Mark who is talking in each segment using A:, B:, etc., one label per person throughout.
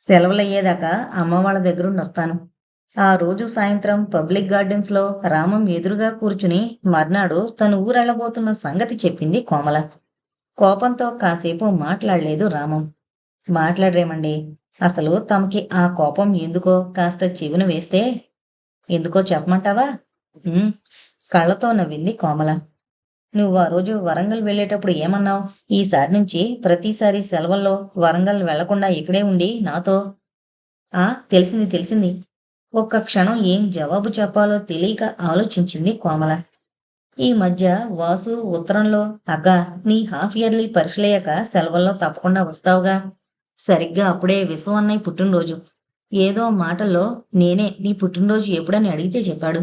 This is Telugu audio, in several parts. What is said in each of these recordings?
A: సెలవులయ్యేదాకా అమ్మ వాళ్ళ దగ్గరుండి వస్తాను. ఆ రోజు సాయంత్రం పబ్లిక్ గార్డెన్స్‌లో రామం ఎదురుగా కూర్చుని మర్నాడు తను ఊరెళ్ళబోతున్న సంగతి చెప్పింది కోమల. కోపంతో కాసేపు మాట్లాడలేదు రామం. మాట్లాడరేమండి. అసలు తమకి ఆ కోపం ఎందుకో కాస్త చెవిన వేస్తే ఎందుకో చెప్పమంటావా? ఉమ్, కళ్ళతో నవ్వింది కోమల. నువ్వు ఆ రోజు వరంగల్ వెళ్ళేటప్పుడు ఏమన్నావు? ఈసారి నుంచి ప్రతిసారి సెలవుల్లో వరంగల్ వెళ్లకుండా ఇక్కడే ఉండి నాతో. ఆ తెలిసింది తెలిసింది. ఒక్క క్షణం ఏం జవాబు చెప్పాలో తెలియక ఆలోచించింది కోమల. ఈ మధ్య వాసు ఉత్తరంలో అక్కా, నీ హాఫ్ ఇయర్లీ పరీక్షలయ్యాక సెలవుల్లో తప్పకుండా వస్తావుగా. సరిగ్గా అప్పుడే విశ్వం అన్నయ్య పుట్టినరోజు. ఏదో మాటల్లో నేనే నీ పుట్టినరోజు ఎప్పుడని అడిగితే చెప్పాడు.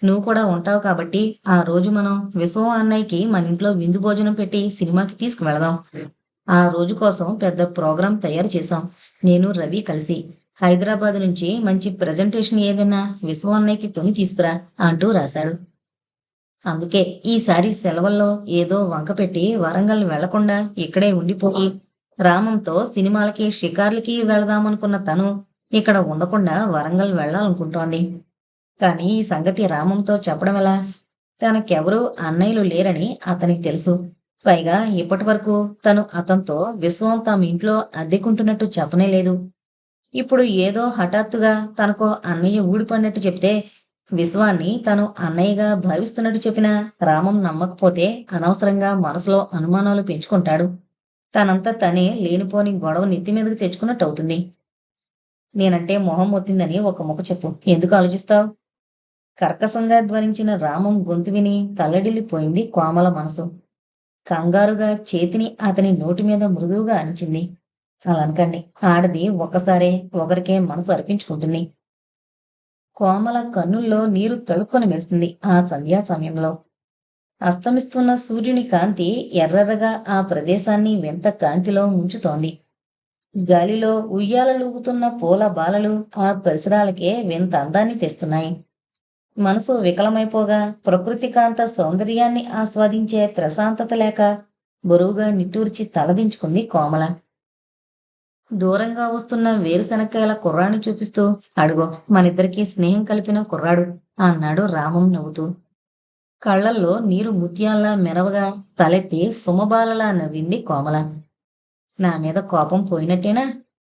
A: నువ్వు కూడా ఉంటావు కాబట్టి ఆ రోజు మనం విశ్వం అన్నయ్యకి మన ఇంట్లో విందు భోజనం పెట్టి సినిమాకి తీసుకువెళదాం. ఆ రోజు కోసం పెద్ద ప్రోగ్రాం తయారు చేశాం. నేను రవి కలిసి హైదరాబాద్ నుంచి మంచి ప్రెజెంటేషన్ ఏదైనా విశ్వం అన్నయ్యకి కొని తీసుకురా అంటూ రాశాడు. అందుకే ఈసారి సెలవుల్లో ఏదో వంక పెట్టి వరంగల్ వెళ్లకుండా ఇక్కడే ఉండిపోయి రామంతో సినిమాలకి షికార్లకి వెళదామనుకున్న తను ఇక్కడ ఉండకుండా వరంగల్ వెళ్ళాలనుకుంటోంది. కానీ ఈ సంగతి రామంతో చెప్పడం ఎలా? తనకెవరూ అన్నయ్యలు లేరని అతనికి తెలుసు. పైగా ఇప్పటి వరకు తను అతనితో విశ్వం తమ ఇంట్లో అద్దెకుంటున్నట్టు చెప్పనే లేదు. ఇప్పుడు ఏదో హఠాత్తుగా తనకో అన్నయ్య ఊడిపడినట్టు చెప్తే విశ్వాన్ని తను అన్నయ్యగా భావిస్తున్నట్టు చెప్పినా రామం నమ్మకపోతే అనవసరంగా మనసులో అనుమానాలు పెంచుకుంటాడు. తనంతా తనే లేనిపోని గొడవ నెత్తి మీదకి తెచ్చుకున్నట్టు అవుతుంది. నేనంటే మొహం మొత్తిందని ఒక ముక్క చెప్పు. ఎందుకు ఆలోచిస్తావు? కర్కశంగా ధ్వనించిన రామం గొంతు విని తల్లడిల్లిపోయింది కోమల మనసు. కంగారుగా చేతిని అతని నోటి మీద మృదువుగా అణిచింది. అలా అనకండి. ఆడది ఒక్కసారే ఒకరికే మనసు అర్పించుకుంటుంది. కోమల కన్నుల్లో నీరు తళుక్కున మెరిసింది ఆ సంధ్యా సమయంలో. అస్తమిస్తున్న సూర్యుని కాంతి ఎర్రెర్రగా ఆ ప్రదేశాన్ని వింత కాంతిలో ముంచుతోంది. గాలిలో ఉయ్యాలలూగుతున్న పూల బాలలు ఆ పరిసరాలకే వింత అందాన్ని తెస్తున్నాయి. మనసు వికలమైపోగా ప్రకృతి కాంత సౌందర్యాన్ని ఆస్వాదించే ప్రశాంతత లేక బరువుగా నిట్టూర్చి తలదించుకుంది కోమల. దూరంగా వస్తున్న వేరుశనక్కాయల కుర్రాన్ని చూపిస్తూ అడుగో మనిద్దరికీ స్నేహం కలిపిన కుర్రాడు అన్నాడు రామం నవ్వుతూ. కళ్ళల్లో నీరు ముత్యాల్లా మెరవగా తలెత్తి సుమబాలలా నవ్వింది కోమల. నా మీద కోపం పోయినట్టేనా?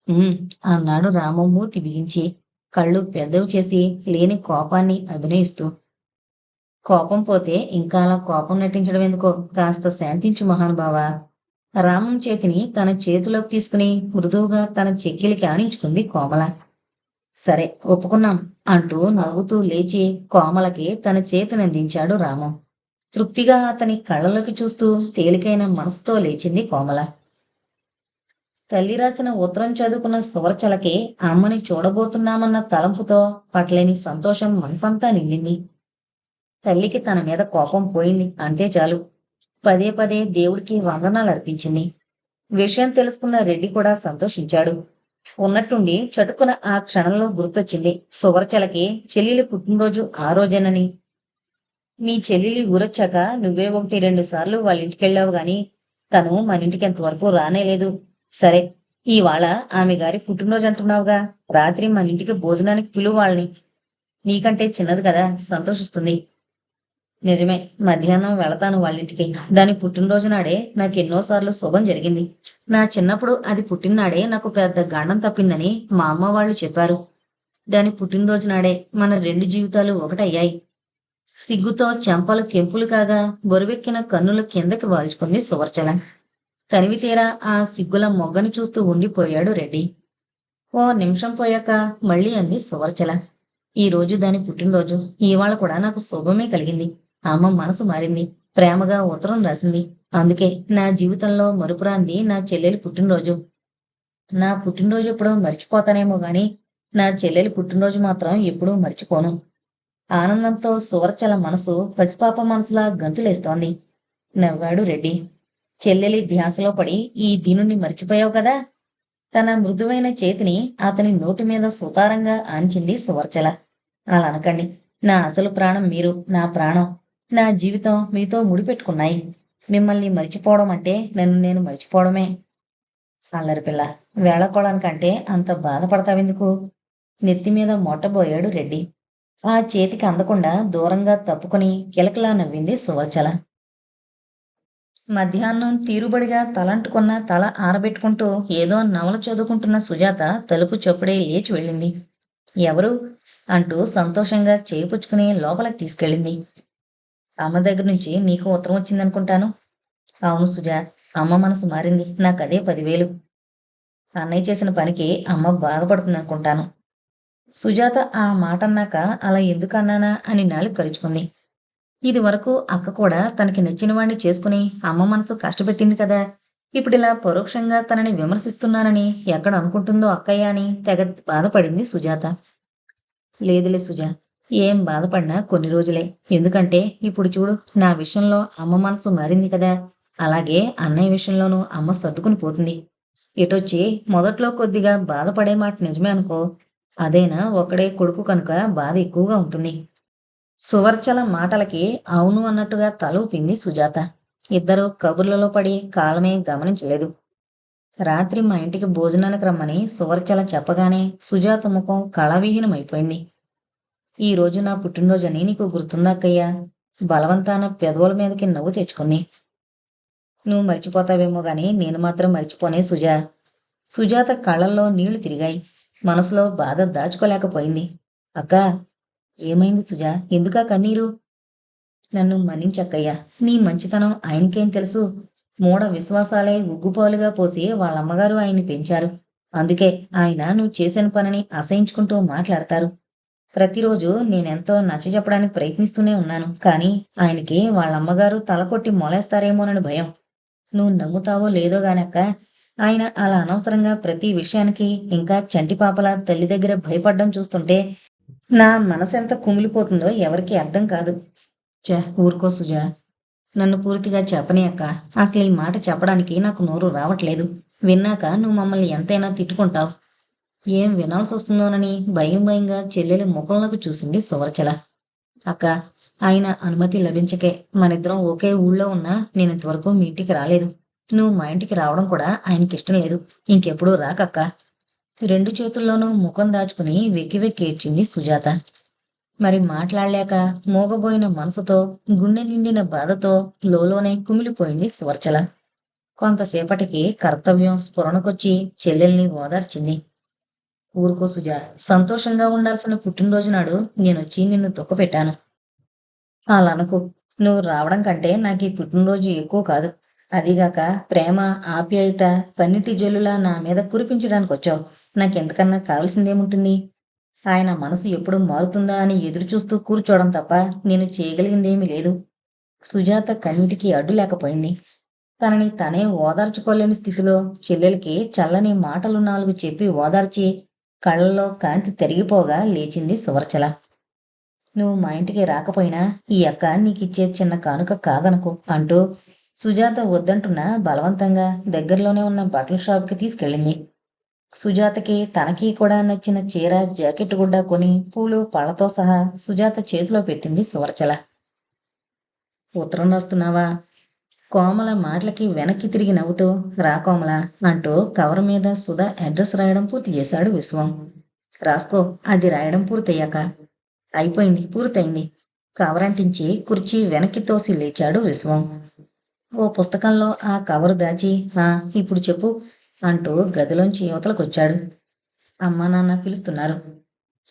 A: "ఉమ్" అన్నాడు రామం మూతి బిగించి, కళ్ళు పెద్దవి చేసి లేని కోపాన్ని అభినయిస్తూ. కోపం పోతే ఇంకా అలా కోపం నటించడం ఎందుకో కాస్త శాంతించు మహానుభావా. రామం చేతిని తన చేతిలోకి తీసుకుని మృదువుగా తన చెక్కిలికి ఆనించుకుంది కోమల. సరే ఒప్పుకున్నాం అంటూ నవ్వుతూ లేచి కోమలకి తన చేతినందించాడు రామం. తృప్తిగా అతని కళ్ళలోకి చూస్తూ తేలికైన మనసుతో లేచింది కోమల. తల్లి రాసిన ఉత్తరం చదువుకున్న సువర్చలకి అమ్మని చూడబోతున్నామన్న తలంపుతో పట్లేని సంతోషం మనసంతా నిండింది. తల్లికి తన మీద కోపం పోయింది, అంతే చాలు. పదే పదే దేవుడికి వందనాలు అర్పించింది. విషయం తెలుసుకున్న రెడ్డి కూడా సంతోషించాడు. ఉన్నట్టుండి చటుకున ఆ క్షణంలో గుర్తొచ్చింది సువర్చలకి చెల్లెలి పుట్టినరోజు ఆ రోజేనని. మీ చెల్లెలి ఊరొచ్చాక నువ్వే 1, 2 సార్లు వాళ్ళ ఇంటికెళ్ళావు గాని తను మన ఇంటికి ఎంతవరకు రానేలేదు. సరే ఇవాళ ఆమె గారి పుట్టినరోజు అంటున్నావుగా, రాత్రి మన ఇంటికి భోజనానికి పిలువు వాళ్ళని. నీకంటే చిన్నది కదా, సంతోషిస్తుంది. నిజమే, మధ్యాహ్నం వెళతాను వాళ్ళింటికి. దాని పుట్టినరోజు నాడే నాకెన్నోసార్లు శుభం జరిగింది. నా చిన్నప్పుడు అది పుట్టిననాడే నాకు పెద్ద గండం తప్పిందని మా అమ్మ వాళ్ళు చెప్పారు. దాని పుట్టినరోజు నాడే మన 2 జీవితాలు ఒకటయ్యాయి. సిగ్గుతో చెంపలు కెంపులు కాగా బరువెక్కిన కన్నులు కిందకి వాల్చుకుంది సువర్చల. తనివితీరా ఆ సిగ్గుల మొగ్గని చూస్తూ ఉండిపోయాడు రెడ్డి. ఓ నిమిషం పోయాక మళ్ళీ అంది సువర్చల. ఈ రోజు దాని పుట్టినరోజు. ఇవాళ కూడా నాకు శుభమే కలిగింది. అమ్మ మనసు మారింది. ప్రేమగా ఉత్తరం రాసింది. అందుకే నా జీవితంలో మరుపురాంది నా చెల్లెలి పుట్టినరోజు. నా పుట్టినరోజు ఎప్పుడో మర్చిపోతానేమో గాని నా చెల్లెలి పుట్టినరోజు మాత్రం ఎప్పుడూ మర్చిపోను. ఆనందంతో సువర్చల మనసు పసిపాప మనసులా గంతులేస్తోంది. నవ్వాడు రెడ్డి. చెల్లెలి ధ్యాసలో పడి ఈ దీనుణ్ణి మర్చిపోయావు కదా. తన మృదువైన చేతిని అతని నోటి మీద సుతారంగా ఆంచింది సువర్చల. అలా అనకండి. నా అసలు ప్రాణం మీరు, నా ప్రాణం, నా జీవితం మీతో ముడిపెట్టుకున్నాయి. మిమ్మల్ని మర్చిపోవడం అంటే నన్ను నేను మర్చిపోవడమే. అల్లరి పిల్ల, వేళకోళానికంటే అంత బాధపడతావెందుకు? నెత్తిమీద మొట్టబోయాడు రెడ్డి. ఆ చేతికి అందకుండా దూరంగా తప్పుకుని కిలకిలా నవ్వింది సువచ్చల. మధ్యాహ్నం తీరుబడిగా తలంటుకున్న తల ఆరబెట్టుకుంటూ ఏదో నవల చదువుకుంటున్న సుజాత తలుపు చప్పుడే లేచి వెళ్ళింది. ఎవరు? అంటూ సంతోషంగా చేయిపుచ్చుకుని లోపలికి తీసుకెళ్ళింది. అమ్మ దగ్గర నుంచి నీకు ఉత్తరం వచ్చిందనుకుంటాను. అవును సుజా, అమ్మ మనసు మారింది. నాకదే 10,000. అన్నయ్య చేసిన పనికి అమ్మ బాధపడుతుందనుకుంటాను. సుజాత ఆ మాటన్నాక అలా ఎందుకన్నానా అని నాలుగు కరుచుకుంది. ఇది వరకు అక్క కూడా తనకి నచ్చిన వాణ్ణి చేసుకుని అమ్మ మనసు కష్టపెట్టింది కదా. ఇప్పుడిలా పరోక్షంగా తనని విమర్శిస్తున్నానని ఎక్కడ అనుకుంటుందో అక్కయ్య అని తెగ బాధపడింది సుజాత. లేదులే సుజా, ఏం బాధపడినా కొన్ని రోజులే. ఎందుకంటే ఇప్పుడు చూడు, నా విషయంలో అమ్మ మనసు మారింది కదా. అలాగే అన్నయ్య విషయంలోనూ అమ్మ సర్దుకుని పోతుంది. ఇటొచ్చి మొదట్లో కొద్దిగా బాధపడే మాట నిజమే అనుకో. అదైనా ఒకడే కొడుకు కనుక బాధ ఎక్కువగా ఉంటుంది. సువర్చల మాటలకి అవును అన్నట్టుగా తల ఊపింది సుజాత. ఇద్దరూ కబుర్లలో పడి కాలమే గమనించలేదు. రాత్రి మా ఇంటికి భోజనానికి రమ్మని సువర్చల చెప్పగానే సుజాత ముఖం కళావిహీనమైపోయింది. ఈ రోజు నా పుట్టినరోజని నీకు గుర్తుందా అక్కయ్యా? బలవంతాన పెదవుల మీదకి నవ్వు తెచ్చుకుంది. నువ్వు మర్చిపోతావేమో గాని నేను మాత్రం మర్చిపోనే సుజా. సుజాత కళ్ళల్లో నీళ్లు తిరిగాయి. మనసులో బాధ దాచుకోలేకపోయింది. అక్కా, ఏమైంది సుజా? ఎందుకా కన్నీరు? నన్ను మన్నించక్కయ్యా. నీ మంచితనం ఆయనకేం తెలుసు? మూఢ విశ్వాసాలే ఉగ్గుపాలుగా పోసి వాళ్ళమ్మగారు ఆయన్ని పెంచారు. అందుకే ఆయన నువ్వు చేసిన పనిని అసహించుకుంటూ మాట్లాడతారు. ప్రతిరోజు నేనెంతో నచ్చజెప్పడానికి ప్రయత్నిస్తూనే ఉన్నాను. కానీ ఆయనకి వాళ్ళమ్మగారు తలకొట్టి మొలేస్తారేమోనని భయం. నువ్వు నమ్ముతావో లేదో గానక్క, ఆయన అలా అనవసరంగా ప్రతి విషయానికి ఇంకా చంటిపాపలా తల్లి దగ్గర భయపడ్డం చూస్తుంటే నా మనసెంత కుమిలిపోతుందో ఎవరికీ అర్థం కాదు. ఊరుకో సుజా. నన్ను పూర్తిగా చెప్పని అక్క. అసలు ఈ మాట చెప్పడానికి నాకు నోరు రావట్లేదు. విన్నాక నువ్వు మమ్మల్ని ఎంతైనా తిట్టుకుంటావు. ఏం వినాల్సి వస్తుందోనని భయం భయంగా చెల్లెలి ముఖంలోకి చూసింది సువర్చల. అక్క, ఆయన అనుమతి లభించకే మనిద్దరం ఒకే ఊళ్ళో ఉన్నా నేనింతవరకు మీ ఇంటికి రాలేదు. నువ్వు మా ఇంటికి రావడం కూడా ఆయనకిష్టం లేదు. ఇంకెప్పుడూ రాకక్క. రెండు చేతుల్లోనూ ముఖం దాచుకుని వెక్కి వెక్కి ఏడ్చింది సుజాత. మరి మాట్లాడలేక మోగబోయిన మనసుతో గుండె నిండిన బాధతో లోలోనే కుమిలిపోయింది సువర్చల. కొంతసేపటికి కర్తవ్యం స్ఫురణకొచ్చి చెల్లెల్ని ఓదార్చింది. ఊరుకో సుజా, సంతోషంగా ఉండాల్సిన పుట్టినరోజు నాడు నేనొచ్చి నిన్ను దుఃఖపెట్టాను. అలానకు. నువ్వు రావడం కంటే నాకు ఈ పుట్టినరోజు ఎక్కువ కాదు. అదీగాక ప్రేమ, ఆప్యాయత పన్నిటి జల్లులా నా మీద కురిపించడానికి వచ్చావు. నాకెంతకన్నా కావలసిందేముంటుంది? ఆయన మనసు ఎప్పుడు మారుతుందా అని ఎదురుచూస్తూ కూర్చోవడం తప్ప నేను చేయగలిగిందేమీ లేదు. సుజాత కన్నిటికీ అడ్డు లేకపోయింది. తనని తనే ఓదార్చుకోలేని స్థితిలో చెల్లెలికి చల్లని మాటలు 4 చెప్పి ఓదార్చి కళ్ళల్లో కాంతి తరిగిపోగా లేచింది సువర్చల. నువ్వు మా ఇంటికి రాకపోయినా ఈ అక్క నీకిచ్చే చిన్న కానుక కాదనుకో అంటూ సుజాత వద్దంటున్నా బలవంతంగా దగ్గరలోనే ఉన్న బట్టల షాపుకి తీసుకెళ్ళింది. సుజాతకి తనకి కూడా నచ్చిన చీర, జాకెట్ గుడ్డ కొని పూలు పళ్ళతో సహా సుజాత చేతిలో పెట్టింది సువర్చల. ఉత్తరం రాస్తున్నావా? కోమల మాటలకి వెనక్కి తిరిగి నవ్వుతూ రా కోమల అంటూ కవర్ మీద సుధా అడ్రస్ రాయడం పూర్తి చేశాడు విశ్వం. రాసుకో, అది రాయడం పూర్తయ్యాక. అయిపోయింది, పూర్తయింది. కవర్ అంటించి కుర్చీ వెనక్కి తోసి లేచాడు విశ్వం. ఓ పుస్తకంలో ఆ కవరు దాచి ఇప్పుడు చెప్పు అంటూ గదిలోంచి యువతలకొచ్చాడు. అమ్మా నాన్న పిలుస్తున్నారు.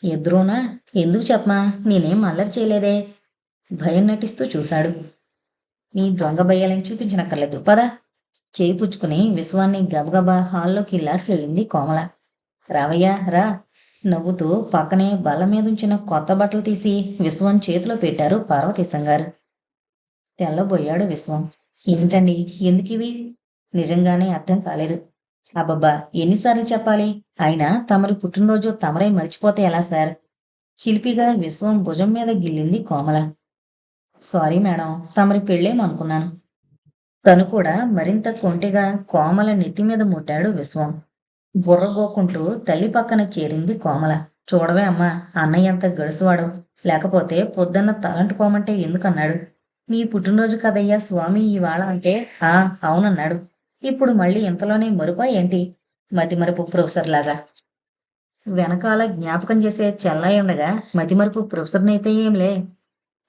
A: ఎదురునా? ఎందుకు చెప్పమా? నేనేం అల్లరి చేయలేదే. భయం నటిస్తూ చూశాడు. నీ దొంగ భయ్యాలని చూపించనక్కర్లేదు, పదా. చేయి పుచ్చుకుని విశ్వాన్ని గబగబా హాల్లోకి లాక్కెళ్ళింది కోమల. రావయ్యా రా. నవ్వుతూ పక్కనే బల్ల మీదుంచిన కొత్త బట్టలు తీసి విశ్వం చేతిలో పెట్టారు పార్వతీశంగారు. తెల్లబోయాడు విశ్వం. ఏంటండి, ఎందుకివి? నిజంగానే అర్థం కాలేదు. అబ్బబ్బా, ఎన్నిసార్లు చెప్పాలి? అయినా తమరి పుట్టినరోజు తమరై మర్చిపోతే ఎలా సార్? చిలిపిగా విశ్వం భుజం మీద గిల్లింది కోమల. సారీ మేడం, తమరి పెళ్ళేమో అనుకున్నాను. తను కూడా మరింత కొంటెగా కోమల నెత్తి మీద ముట్టాడు విశ్వం. బుర్రగోకుంటూ తల్లి పక్కన చేరింది కోమల. చూడవే అమ్మా, అన్నయ్య ఎంత గడుసువాడు. లేకపోతే పొద్దున్న తలంటుకోమంటే ఎందుకన్నాడు? నీ పుట్టినరోజు కదయ్యా స్వామి ఇవాళ అంటే అవునన్నాడు. ఇప్పుడు మళ్ళీ ఇంతలోనే మరుపా ఏంటి? మతిమరుపు ప్రొఫెసర్ లాగా. వెనకాల జ్ఞాపకం చేసే చెల్లాయి ఉండగా మతిమరుపు ప్రొఫెసర్నైతే ఏంలే.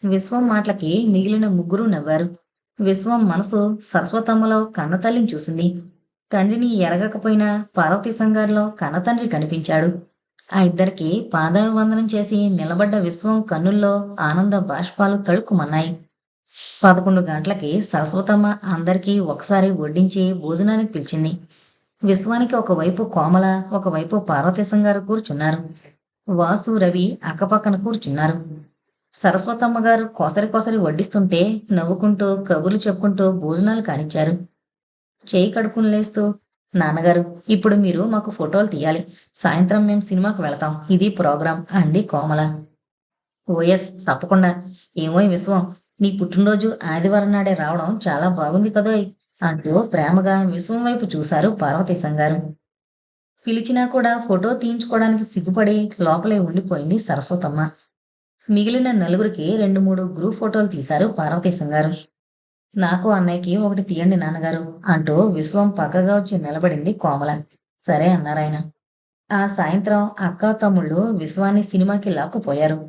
A: విశ్వం మాటలకి మిగిలిన ముగ్గురు నవ్వారు. విశ్వం మనసు సరస్వతమ్మలో కన్నతల్లిని చూసింది. తండ్రిని ఎరగకపోయినా పార్వతీ సంగారిలో కన్నతండ్రి కనిపించాడు. ఆ ఇద్దరికి పాదాభివందనం చేసి నిలబడ్డ విశ్వం కన్నుల్లో ఆనంద బాష్పాలు తళుక్కుమన్నాయి. 11 గంటలకి సరస్వతమ్మ అందరికీ ఒకసారి వడ్డించి భోజనానికి పిలిచింది. విశ్వానికి ఒకవైపు కోమల, ఒకవైపు పార్వతీశం గారు కూర్చున్నారు. వాసు, రవి అక్కపక్కన కూర్చున్నారు. సరస్వతమ్మ గారు కొసరి కొసరి వడ్డిస్తుంటే నవ్వుకుంటూ కబుర్లు చెప్పుకుంటూ భోజనాలు కానిచ్చారు. చేయి కడుక్కుని లేస్తూ, నాన్నగారు, ఇప్పుడు మీరు మాకు ఫోటోలు తీయాలి. సాయంత్రం మేం సినిమాకు వెళతాం. ఇది ప్రోగ్రాం అంది కోమల. ఓఎస్, తప్పకుండా. ఏమోయ్ విశ్వం, నీ పుట్టినరోజు ఆదివారం నాడే రావడం చాలా బాగుంది కదోయ్ అంటూ ప్రేమగా విశ్వం వైపు చూశారు పార్వతీశం గారు. పిలిచినా కూడా ఫోటో తీయించుకోవడానికి సిగ్గుపడి లోపలే ఉండిపోయింది సరస్వతమ్మ. మిగిలిన నలుగురికి 2-3 గ్రూప్ ఫోటోలు తీశారు పార్వతీశం గారు. నాకు అన్నయ్యకి ఒకటి తీయండి నాన్నగారు అంటూ విశ్వం పక్కగా వచ్చి నిలబడింది కోమల. సరే అన్నారాయన. ఆ సాయంత్రం అక్క తమ్ముళ్ళు విశ్వాన్ని సినిమాకి లాక్కుపోయారు.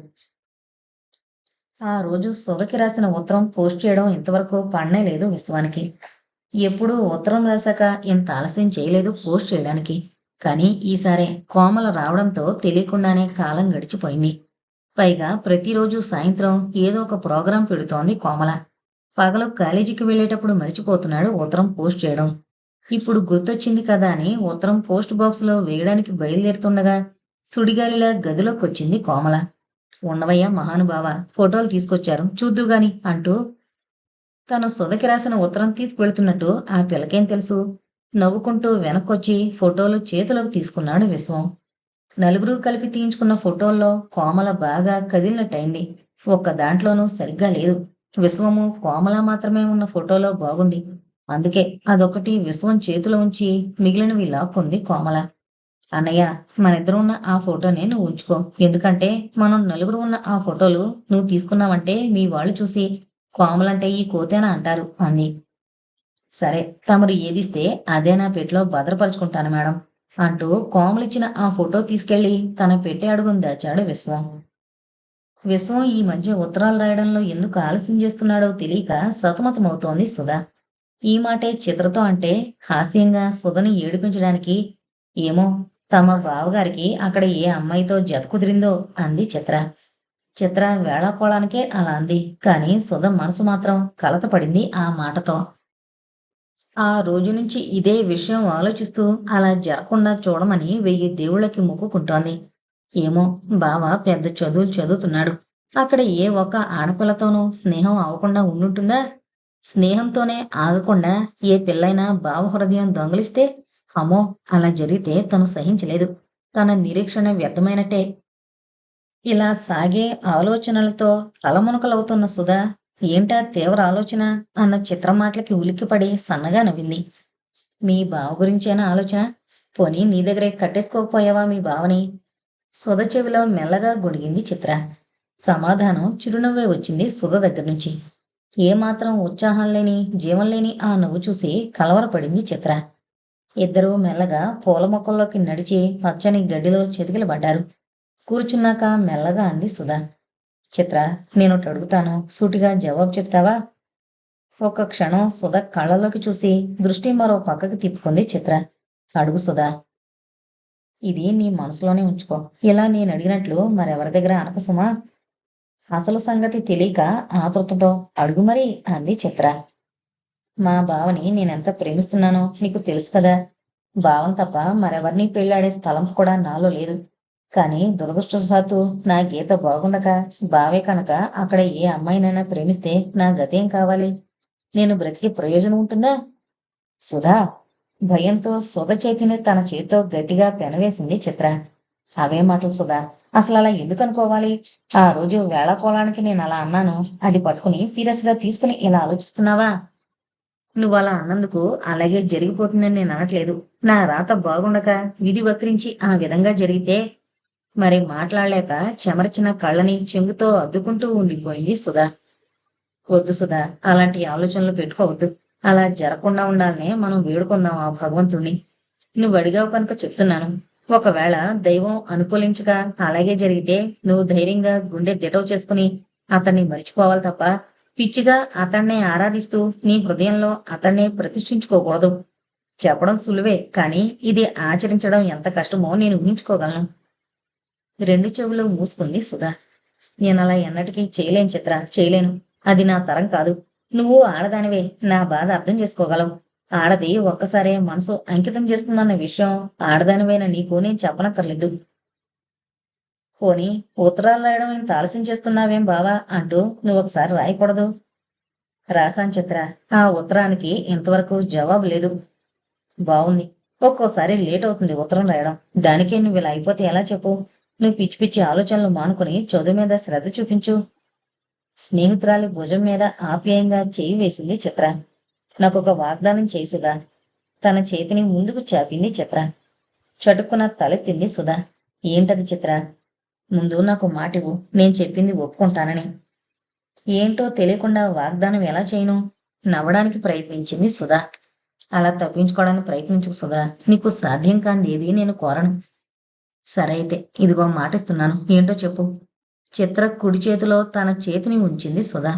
A: ఆ రోజు సుధకి రాసిన ఉత్తరం పోస్ట్ చేయడం ఇంతవరకు పడనే లేదు విశ్వానికి. ఎప్పుడూ ఉత్తరం రాశాక ఇంత ఆలస్యం చేయలేదు పోస్ట్ చేయడానికి. కానీ ఈసారి కోమల రావడంతో తెలియకుండానే కాలం గడిచిపోయింది. పైగా ప్రతిరోజు సాయంత్రం ఏదో ఒక ప్రోగ్రాం పెడుతోంది కోమల. పగలు కాలేజీకి వెళ్ళేటప్పుడు మర్చిపోతున్నాడు ఉత్తరం పోస్ట్ చేయడం. ఇప్పుడు గుర్తొచ్చింది కదా అని ఉత్తరం పోస్ట్ బాక్స్లో వేయడానికి బయలుదేరుతుండగా సుడిగాలిలా గదిలోకొచ్చింది కోమల. ఉండవయ్యా మహానుభావ, ఫోటోలు తీసుకొచ్చారు చూద్దుగాని అంటూ తను సుధకి రాసిన ఉత్తరం తీసుకువెళ్తున్నట్టు ఆ పిల్లకేం తెలుసు. నవ్వుకుంటూ వెనక్కొచ్చి ఫోటోలు చేతిలోకి తీసుకున్నాడు విశ్వం. నలుగురు కలిపి తీయించుకున్న ఫోటోల్లో కోమల బాగా కదిలినట్టయింది. ఒక్క దాంట్లోనూ సరిగ్గా లేదు. విశ్వము కోమల మాత్రమే ఉన్న ఫోటోలో బాగుంది. అందుకే అదొకటి విశ్వం చేతిలో ఉంచి మిగిలినవి లాక్కుంది కోమల. అన్నయ్య, మనిద్దరం ఉన్న ఆ ఫోటోనే నువ్వు ఉంచుకో. ఎందుకంటే మనం నలుగురు ఉన్న ఆ ఫోటోలు నువ్వు తీసుకున్నావంటే మీ వాళ్ళు చూసి కోమలంటే ఈ కోతేనా అంటారు అంది. సరే, తమరు ఏదిస్తే అదే నా పెట్టెలో భద్రపరుచుకుంటాను మేడం అంటూ కోమలిచ్చిన ఆ ఫోటో తీసుకెళ్లి తన పెట్టె అడుగుని దాచాడు విశ్వం. విశ్వం ఈ మధ్య ఉత్తరాలు రాయడంలో ఎందుకు ఆలస్యం చేస్తున్నాడో తెలియక సతమతమవుతోంది సుధ. ఈ మాటే చిత్రతో అంటే హాస్యంగా సుధని ఏడిపించడానికి, ఏమో తమ బావగారికి అక్కడ ఏ అమ్మాయితో జత కుదిరిందో అంది చిత్ర. చిత్ర వేళాకోళానికే అలా అంది. కానీ సుధ మనసు మాత్రం కలతపడింది ఆ మాటతో. ఆ రోజు నుంచి ఇదే విషయం ఆలోచిస్తూ అలా జరగకుండా చూడమని 1000 దేవుళ్ళకి మొక్కుకుంటోంది. ఏమో, బావ పెద్ద చదువులు చదువుతున్నాడు. అక్కడ ఏ ఒక్క ఆడపిల్లతోనూ స్నేహం అవ్వకుండా ఉండుంటుందా? స్నేహంతోనే ఆగకుండా ఏ పిల్లైనా బావ హృదయం దొంగలిస్తే, అమ్మో, అలా జరిగితే తను సహించలేదు. తన నిరీక్షణ వ్యర్థమైనట్టే. ఇలా సాగే ఆలోచనలతో తలమునకలవుతున్న సుధా, ఏంటా తీవ్ర ఆలోచన అన్న చిత్ర మాటలకి ఉలిక్కిపడి సన్నగా నవ్వింది. మీ బావ గురించేనా ఆలోచన? పోనీ నీ దగ్గరే కట్టేసుకోకపోయావా మీ బావని? సుధ చెవిలో మెల్లగా గొణిగింది చిత్ర. సమాధానం చిరునవ్వే వచ్చింది సుధ దగ్గర నుంచి. ఏమాత్రం ఉత్సాహం లేని, జీవం లేని ఆ నవ్వు చూసి కలవరపడింది చిత్ర. ఇద్దరూ మెల్లగా పూల మొక్కల్లోకి నడిచి పచ్చని గడ్డిలో చితికిలబడ్డారు. కూర్చున్నాక మెల్లగా అంది సుధ. చిత్ర, నేనొకటి అడుగుతాను, సూటిగా జవాబు చెప్తావా? ఒక క్షణం సుధ కళ్ళలోకి చూసి దృష్టి మరో పక్కకి తిప్పుకుంది చిత్ర. అడుగు సుధా. ఇది నీ మనసులోనే ఉంచుకో. ఇలా నేను అడిగినట్లు మరెవరి దగ్గర అనక సుమా. అసలు సంగతి తెలియక ఆతృతతో అడుగు మరి అంది చిత్ర. మా బావని నేనెంత ప్రేమిస్తున్నానో నీకు తెలుసు కదా. బావం తప్ప మరెవరినీ పెళ్ళాడే తలంపు కూడా నాలో లేదు. కానీ దురదృష్టవశాత్తు నా గీత బాగుండక బావే కనుక అక్కడ ఏ అమ్మాయినైనా ప్రేమిస్తే నా గతేం కావాలి? నేను బ్రతికి ప్రయోజనం ఉంటుందా? సుధా. భయంతో సుధ చేతిని తన చేతితో గట్టిగా పెనవేసింది చిత్ర. అవే మాటలు సుధా, అసలు అలా ఎందుకు అనుకోవాలి? ఆ రోజు వేళాకోళానికి నేను అలా అన్నాను. అది పట్టుకుని సీరియస్ గా తీసుకుని ఇలా ఆలోచిస్తున్నావా? నువ్వు అలా అన్నందుకు అలాగే జరిగిపోతుందని నేను అనట్లేదు. నా రాత బాగుండక విధి వక్రించి ఆ విధంగా జరిగితే మరి మాట్లాడలేక చెమర్చిన కళ్ళని చెంగుతో అద్దుకుంటూ ఉండిపోయింది సుధా. వద్దు సుధా, అలాంటి ఆలోచనలు పెట్టుకోవద్దు. అలా జరగకుండా ఉండాలనే మనం వేడుకుందాం ఆ భగవంతుణ్ణి. నువ్వు అడిగావు కనుక చెప్తున్నాను. ఒకవేళ దైవం అనుకూలించక అలాగే జరిగితే నువ్వు ధైర్యంగా గుండె దిటవు చేసుకుని అతన్ని మర్చిపోవాలి తప్ప పిచ్చిగా అతన్నే ఆరాధిస్తూ నీ హృదయంలో అతన్నే ప్రతిష్ఠించుకోకూడదు. చెప్పడం సులువే, కానీ ఇది ఆచరించడం ఎంత కష్టమో నేను ఊహించుకోగలను. రెండు చెవులు మూసుకుంది సుధా. నేనలా ఎన్నటికీ చేయలేను చిత్ర, చేయలేను. అది నా తరం కాదు. నువ్వు ఆడదానివే, నా బాధ అర్థం చేసుకోగలవు. ఆడది ఒక్కసారే మనసు అంకితం చేస్తుందన్న విషయం ఆడదానివైన నీకు నేను చెప్పనక్కర్లేదు. పోనీ ఉత్తరాలు రాయడం ఇంత ఆలస్యం చేస్తున్నావేం బావా అంటూ నువ్వొకసారి రాయకూడదు? రాశాను చిత్ర. ఆ ఉత్తరానికి ఇంతవరకు జవాబు లేదు. బావుంది. ఒక్కోసారి లేట్ అవుతుంది ఉత్తరం రాయడం. దానికే నువ్వు ఇలా అయిపోతే ఎలా చెప్పు? నువ్వు పిచ్చి పిచ్చి ఆలోచనలు మానుకుని చదువు మీద శ్రద్ధ చూపించు. స్నేహితురాలి భుజం మీద ఆప్యాయంగా చేయి వేసింది చిత్ర. నాకొక వాగ్దానం చేయి సుధా. తన చేతిని ముందుకు చాపింది చిత్ర. చటుక్కున తలెత్తింది సుధా. ఏంటది చిత్ర? ముందు నాకు మాటివ్వు, నేను చెప్పింది ఒప్పుకుంటానని. ఏంటో తెలియకుండా వాగ్దానం ఎలా చేయను? నవ్వడానికి ప్రయత్నించింది సుధా. అలా తప్పించుకోవడానికి ప్రయత్నించకు సుధా. నీకు సాధ్యం కానిది ఏది నేను కోరను. సరే అయితే ఇదిగో మాటిస్తున్నాను. ఏంటో చెప్పు. చిత్ర కుడి చేతిలో తన చేతిని ఉంచింది సుధా.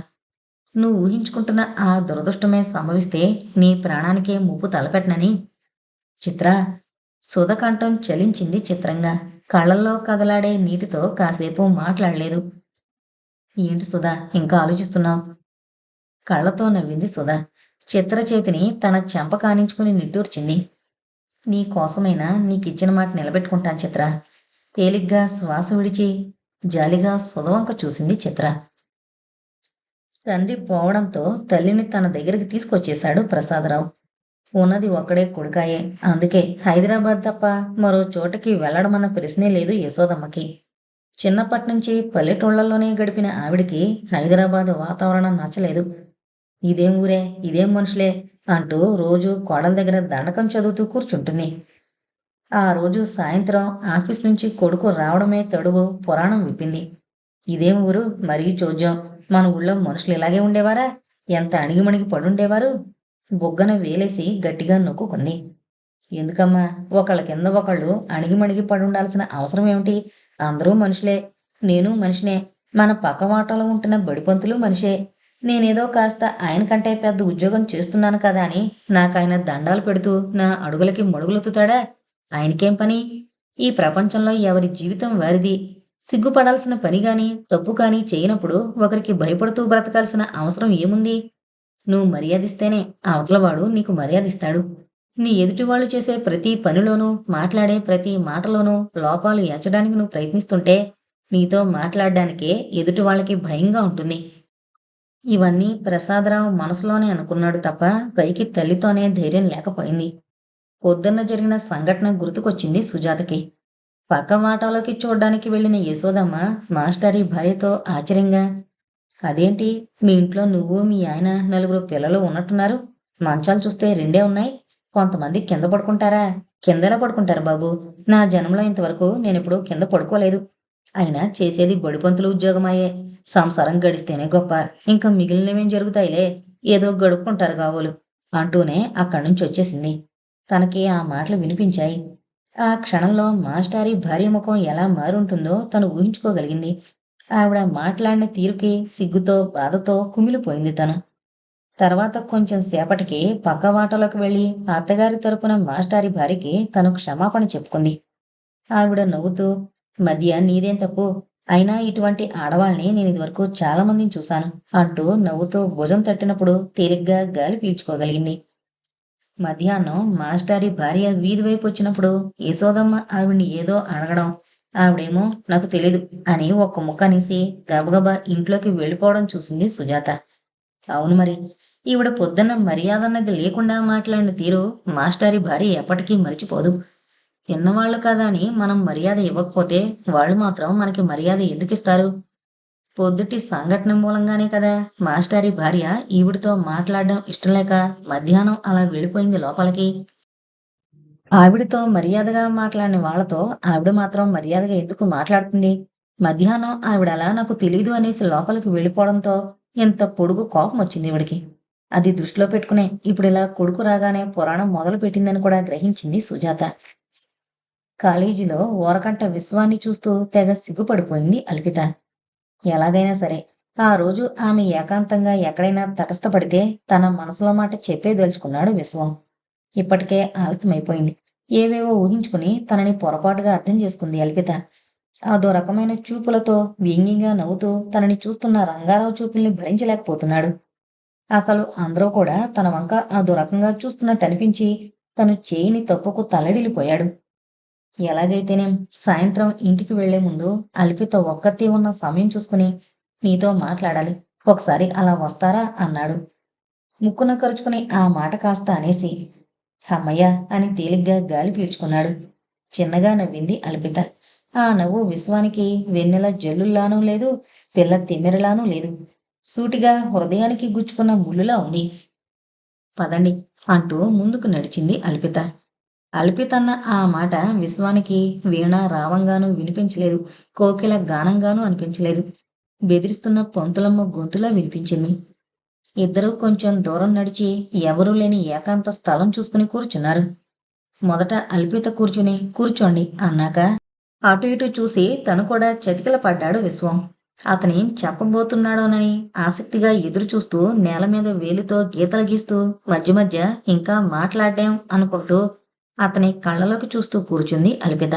A: నువ్వు ఊహించుకుంటున్న ఆ దురదృష్టమే సంభవిస్తే నీ ప్రాణానికే ముప్పు తలపెట్టనని. చిత్ర. సుధ కంఠం చలించింది చిత్రంగా. కళ్ళల్లో కదలాడే నీటితో కాసేపు మాట్లాడలేదు. ఏంటి సుధా ఇంకా ఆలోచిస్తున్నావు? కళ్ళతో నవ్వింది సుధా. చిత్ర చేతిని తన చెంప కానించుకుని నిట్టూర్చింది. నీ కోసమైనా నీకిచ్చిన మాట నిలబెట్టుకుంటాను చిత్ర. తేలిగ్గా శ్వాస విడిచి జాలిగా సుధవంక చూసింది చిత్ర. తండ్రి పోవడంతో తల్లిని తన దగ్గరికి తీసుకొచ్చేశాడు ప్రసాదరావు. ఉన్నది ఒక్కడే కొడుకాయే. అందుకే హైదరాబాద్ తప్ప మరో చోటకి వెళ్లడమన్న ప్రశ్నే లేదు యశోదమ్మకి. చిన్నప్పటినుంచి పల్లెటూళ్లలోనే గడిపిన ఆవిడికి హైదరాబాద్ వాతావరణం నచ్చలేదు. ఇదేం ఊరే, ఇదేం మనుషులే అంటూ రోజు కోడల దగ్గర దండకం చదువుతూ కూర్చుంటుంది. ఆ రోజు సాయంత్రం ఆఫీస్ నుంచి కొడుకు రావడమే తడువు పురాణం విప్పింది. ఇదేం ఊరు, మరీ చోద్యం. మన ఊళ్ళో మనుషులు ఇలాగే ఉండేవారా? ఎంత అణిగిమణిగి పడుండేవారు? బొగ్గన వేలేసి గట్టిగా నొక్కుకుంది. ఎందుకమ్మా ఒకళ్ళ కింద ఒకళ్ళు అణిగిమణిగి పడుండాల్సిన అవసరం ఏమిటి? అందరూ మనుషులే. నేను మనిషినే. మన పక్క వాటలో ఉంటున్న బడిపంతులు మనిషే. నేనేదో కాస్త ఆయన కంటే పెద్ద ఉద్యోగం చేస్తున్నాను కదా అని నాకాయన దండాలు పెడుతూ నా అడుగులకి మడుగులెత్తుతాడా? ఆయనకేం పని? ఈ ప్రపంచంలో ఎవరి జీవితం వారిది. సిగ్గుపడాల్సిన పని గాని తప్పు కాని చేయనప్పుడు ఒకరికి భయపడుతూ బ్రతకాల్సిన అవసరం ఏముంది? నువ్వు మర్యాదిస్తేనే అవతలవాడు నీకు మర్యాదిస్తాడు. నీ ఎదుటివాళ్ళు చేసే ప్రతి పనిలోనూ మాట్లాడే ప్రతి మాటలోనూ లోపాలు ఎంచడానికి నువ్వు ప్రయత్నిస్తుంటే నీతో మాట్లాడడానికే ఎదుటి వాళ్ళకి భయంగా ఉంటుంది. ఇవన్నీ ప్రసాదరావు మనసులోనే అనుకున్నాడు తప్ప పైకి తల్లితోనే ధైర్యం లేకపోయింది. పొద్దున్న జరిగిన సంఘటన గుర్తుకొచ్చింది సుజాతకి. పక్క వాటాలోకి చూడ్డానికి వెళ్లిన యశోదమ్మ మాస్టారి భార్యతో ఆశ్చర్యంగా, అదేంటి మీ ఇంట్లో నువ్వు మీ ఆయన నలుగురు పిల్లలు ఉన్నట్టున్నారు? మంచాలు చూస్తే రెండే ఉన్నాయి. కొంతమంది కింద పడుకుంటారా? కిందెలా పడుకుంటారు బాబు? నా జన్మలో ఇంతవరకు నేనెప్పుడు కింద పడుకోలేదు. అయినా చేసేది బడిపంతులు ఉద్యోగమాయే. సంసారం గడిస్తేనే గొప్ప. ఇంకా మిగిలినవేం జరుగుతాయిలే, ఏదో గడుపుకుంటారు కాబోలు అంటూనే అక్కడి నుంచి వచ్చేసింది. తనకి ఆ మాటలు వినిపించాయి. ఆ క్షణంలో మాస్టారి భార్య ముఖం ఎలా మారుంటుందో తను ఊహించుకోగలిగింది. ఆవిడ మాట్లాడిన తీరుకి సిగ్గుతో బాధతో కుమిలిపోయింది తను. తర్వాత కొంచెం సేపటికి పక్క వాటలోకి వెళ్లి అత్తగారి తరపున మాస్టారి భార్యకి తను క్షమాపణ చెప్పుకుంది. ఆవిడ నవ్వుతూ, మధ్య నీదేం తప్పు? అయినా ఇటువంటి ఆడవాళ్ళని నేను ఇదివరకు చాలా మందిని చూశాను అంటూ నవ్వుతూ భుజం తట్టినప్పుడు తేలిగ్గా గాలి పీల్చుకోగలిగింది. మధ్యాహ్నం మాస్టారి భార్య వీధి వైపు వచ్చినప్పుడు యశోదమ్మ ఆవిడ్ని ఏదో అడగడం, ఆవిడేమో నాకు తెలీదు అని ఒక్క ముక్క అనేసి గబగబా ఇంట్లోకి వెళ్ళిపోవడం చూసింది సుజాత. అవును మరి, ఈవిడ పొద్దున్న మర్యాదన్నది లేకుండా మాట్లాడిన తీరు మాస్టారి భార్య ఎప్పటికీ మరిచిపోదు. చిన్నవాళ్లు కదా అని మనం మర్యాద ఇవ్వకపోతే వాళ్ళు మాత్రం మనకి మర్యాద ఎందుకిస్తారు? పొద్దుటి సంఘటన మూలంగానే కదా మాస్టారి భార్య ఈవిడితో మాట్లాడడం ఇష్టం లేక మధ్యాహ్నం అలా వెళ్ళిపోయింది లోపలికి. ఆవిడతో మర్యాదగా మాట్లాడిన వాళ్లతో ఆవిడ మాత్రం మర్యాదగా ఎందుకు మాట్లాడుతుంది? మధ్యాహ్నం ఆవిడ అలా నాకు తెలీదు అనేసి లోపలికి వెళ్ళిపోవడంతో ఎంత పొడుగు కోపం వచ్చింది ఈవిడికి. అది దృష్టిలో పెట్టుకునే ఇప్పుడిలా కొడుకు రాగానే పురాణం మొదలు పెట్టిందని కూడా గ్రహించింది సుజాత. కాలేజీలో ఓరకంట విశ్వాన్ని చూస్తూ తెగ సిగ్గుపడిపోయింది అల్పిత. ఎలాగైనా సరే ఆ రోజు ఆమె ఏకాంతంగా ఎక్కడైనా తటస్థపడితే తన మనసులో మాట చెప్పేదలుచుకున్నాడు విశ్వం. ఇప్పటికే ఆలస్యమైపోయింది. ఏవేవో ఊహించుకుని తనని పొరపాటుగా అర్థం చేసుకుంది అల్పిత. అదో రకమైన చూపులతో వ్యంగ్యంగా నవ్వుతూ తనని చూస్తున్న రంగారావు చూపుల్ని భరించలేకపోతున్నాడు. అసలు అందరూ కూడా తన వంక అదో రకంగా చూస్తున్నట్టు అనిపించి తను చేయని తప్పుకు తల్లడిల్లిపోయాడు. ఎలాగైతేనేం సాయంత్రం ఇంటికి వెళ్లే ముందు అల్పిత ఒక్కతే ఉన్న సమయం చూసుకుని నీతో మాట్లాడాలి, ఒకసారి అలా వస్తారా అన్నాడు. ముక్కున కరుచుకుని ఆ మాట కాస్త అనేసి హమ్మయ్య అని తేలిగ్గా గాలి పీల్చుకున్నాడు. చిన్నగా నవ్వింది అల్పిత. ఆ నవ్వు విశ్వానికి వెన్నెల జల్లుల్లానూ లేదు, పిల్ల తిమ్మెరలానూ లేదు. సూటిగా హృదయానికి గుచ్చుకున్న ముళ్ళులా ఉంది. పదండి అంటూ ముందుకు నడిచింది అల్పిత. అల్పితన్న ఆ మాట విశ్వానికి వీణ రావంగానూ వినిపించలేదు, కోకిల గానంగానూ అనిపించలేదు. బెదిరిస్తున్న పొంతులమ్మ గొంతులా వినిపించింది. ఇద్దరూ కొంచెం దూరం నడిచి ఎవరూ లేని ఏకాంత స్థలం చూసుకుని కూర్చున్నారు. మొదట అల్పిత కూర్చోండి అన్నాక అటు ఇటు చూసి తను కూడా చతికిల పడ్డాడు విశ్వం. అతని చెప్పబోతున్నాడోనని ఆసక్తిగా ఎదురు చూస్తూ నేల మీద వేలితో గీతలు గీస్తూ మధ్య మధ్య ఇంకా మాట్లాడ్డాం అనుకుంటూ అతని కళ్ళలోకి చూస్తూ కూర్చుంది అల్పిత.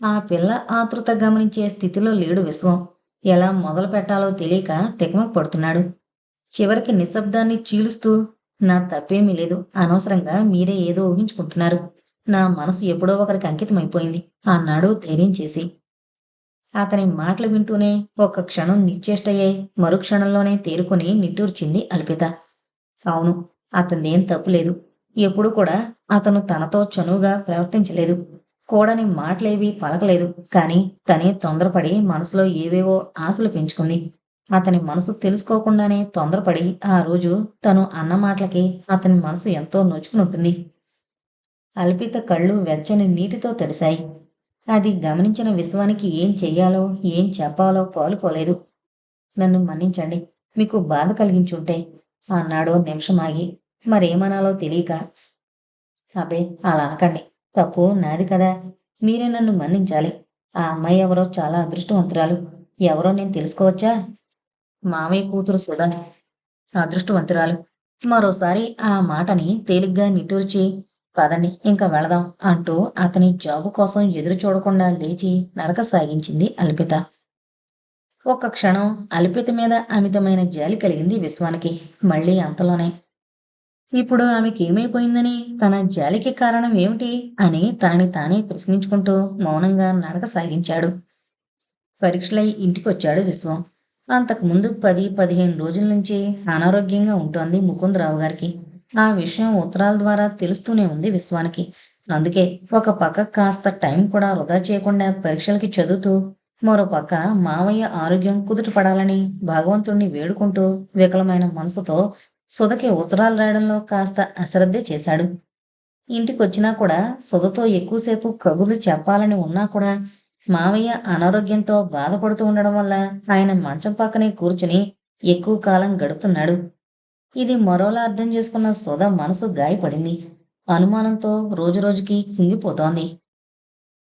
A: ఆ పిల్ల ఆతృత గమనించే స్థితిలో లేడు విశ్వం. ఎలా మొదలు పెట్టాలో తెలియక తికమక పడుతున్నాడు. చివరికి నిశ్శబ్దాన్ని చీలుస్తూ నా తప్పేమీ లేదు, అనవసరంగా మీరే ఏదో ఊహించుకుంటున్నారు. నా మనసు ఎప్పుడో ఒకరికి అంకితమైపోయింది అన్నాడు ధైర్యం చేసి. అతని మాటలు వింటూనే ఒక్క క్షణం నిశ్చేష్టయ్యే మరుక్షణంలోనే తేరుకుని నిట్టూర్చింది అల్పిత. అవును, అతనిదేం తప్పులేదు. ఎప్పుడు కూడా అతను తనతో చనువుగా ప్రవర్తించలేదు, కూడని మాటలేవీ పలకలేదు. కాని తనే తొందరపడి మనసులో ఏవేవో ఆశలు పెంచుకుంది. అతని మనసు తెలుసుకోకుండానే తొందరపడి ఆ రోజు తను అన్న మాటలకి అతని మనసు ఎంతో నొచ్చుకునుంటుంది. అల్పిత కళ్ళు వెచ్చని నీటితో తడిశాయి. అది గమనించిన విశ్వానికి ఏం చెయ్యాలో ఏం చెప్పాలో పాలుపోలేదు. నన్ను మన్నించండి, మీకు బాధ కలిగించుంటే అన్నాడో నిమిషమాగి మరేమనాలో తెలియక. అబ్బే అలా అనకండి, తప్పు నాది కదా, మీరే నన్ను మన్నించాలి. ఆ అమ్మాయి ఎవరో చాలా అదృష్టవంతురాలు. ఎవరో నేను తెలుసుకోవచ్చా? మామయ్య కూతురు సుధా అదృష్టవంతురాలు. మరోసారి ఆ మాటని తేలిగ్గా నిట్టూర్చి పదండి ఇంకా వెళదాం అంటూ అతని జాబు కోసం ఎదురు చూడకుండా లేచి నడక సాగించింది అల్పిత. ఒక్క క్షణం అల్పిత మీద అమితమైన జాలి కలిగింది విశ్వానికి. మళ్ళీ అంతలోనే ఇప్పుడు ఆమెకేమైపోయిందని, తన జాలికి కారణం ఏమిటి అని తనని తానే ప్రశ్నించుకుంటూ మౌనంగా నడక సాగించాడు. పరీక్షలై ఇంటికొచ్చాడు విశ్వం. అంతకుముందు 10-15 రోజుల నుంచి అనారోగ్యంగా ఉంటోంది ముకుందరావు గారికి. ఆ విషయం ఉత్తరాల ద్వారా తెలుస్తూనే ఉంది విశ్వానికి. అందుకే ఒక పక్క కాస్త టైం కూడా వృధా చేయకుండా పరీక్షలకి చదువుతూ, మరో పక్క మావయ్య ఆరోగ్యం కుదుటపడాలని భగవంతుణ్ణి వేడుకుంటూ వికలమైన మనసుతో సుధకి ఉత్తరాలు రాయడంలో కాస్త అశ్రద్ధే చేశాడు. ఇంటికొచ్చినా కూడా సుధతో ఎక్కువసేపు కబుర్లు చెప్పాలని ఉన్నా కూడా మావయ్య అనారోగ్యంతో బాధపడుతూ ఉండడం వల్ల ఆయన మంచం పక్కనే కూర్చుని ఎక్కువ కాలం గడుపుతున్నాడు. ఇది మరోలా అర్థం చేసుకున్న సుధ మనసు గాయపడింది. అనుమానంతో రోజురోజుకి కుంగిపోతోంది.